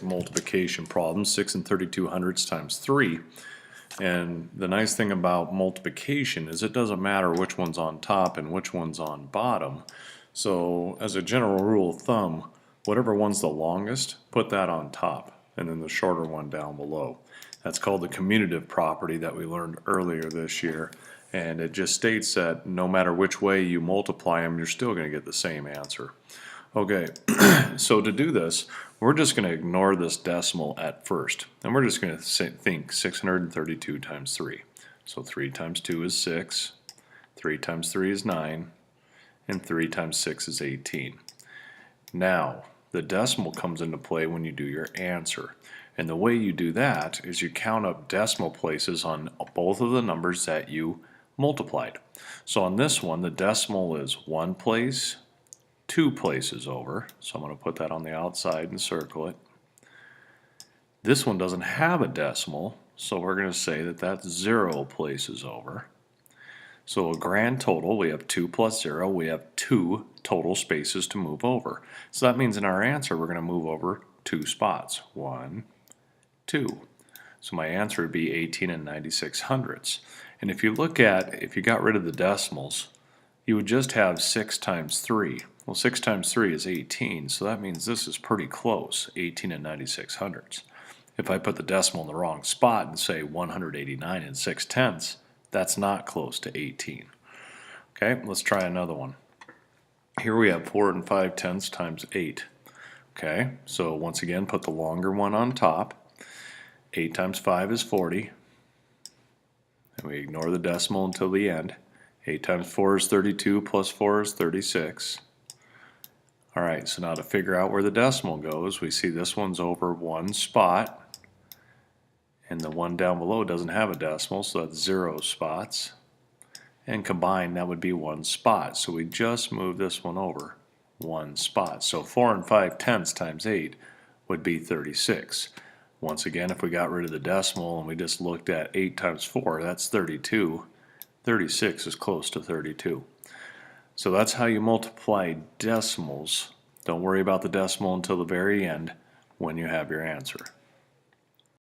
Multiplication problem, 6 and 32 hundredths times 3. And the nice thing about multiplication is it doesn't matter which one's on top and which one's on bottom. So as a general rule of thumb, whatever one's the longest, put that on top, and then the shorter one down below. That's called the commutative property that we learned earlier this year. And it just states that no matter which way you multiply them, you're still going to get the same answer. Okay, so to do this, we're just going to ignore this decimal at first. And we're just going to think 632 times 3. So 3 times 2 is 6, 3 times 3 is 9, and 3 times 6 is 18. Now, the decimal comes into play when you do your answer. And the way you do that is you count up decimal places on both of the numbers that you multiplied. So on this one, the decimal is 1 place, 2 places over, so I'm going to put that on the outside and circle it. This one doesn't have a decimal, so we're going to say that that's 0 places over. So a grand total, we have 2 plus 0, we have 2 total spaces to move over. So that means in our answer we're going to move over 2 spots. 1, 2. So my answer would be 18 and 96 hundredths. And if you got rid of the decimals, you would just have 6 times 3. Well, 6 times 3 is 18, so that means this is pretty close, 18 and 96 hundredths. If I put the decimal in the wrong spot and say 189 and 6 tenths, that's not close to 18. Okay, let's try another one. Here we have 4 and 5 tenths times 8. Okay, so once again, put the longer one on top. 8 times 5 is 40. And we ignore the decimal until the end. 8 times 4 is 32, plus 4 is 36. Alright, so now to figure out where the decimal goes, we see this one's over 1 spot, and the one down below doesn't have a decimal, so that's 0 spots. And combined, that would be 1 spot. So we just move this one over 1 spot. So 4 and 5 tenths times 8 would be 36. Once again, if we got rid of the decimal and we just looked at 8 times 4, that's 32. 36 is close to 32. So that's how you multiply decimals. Don't worry about the decimal until the very end when you have your answer.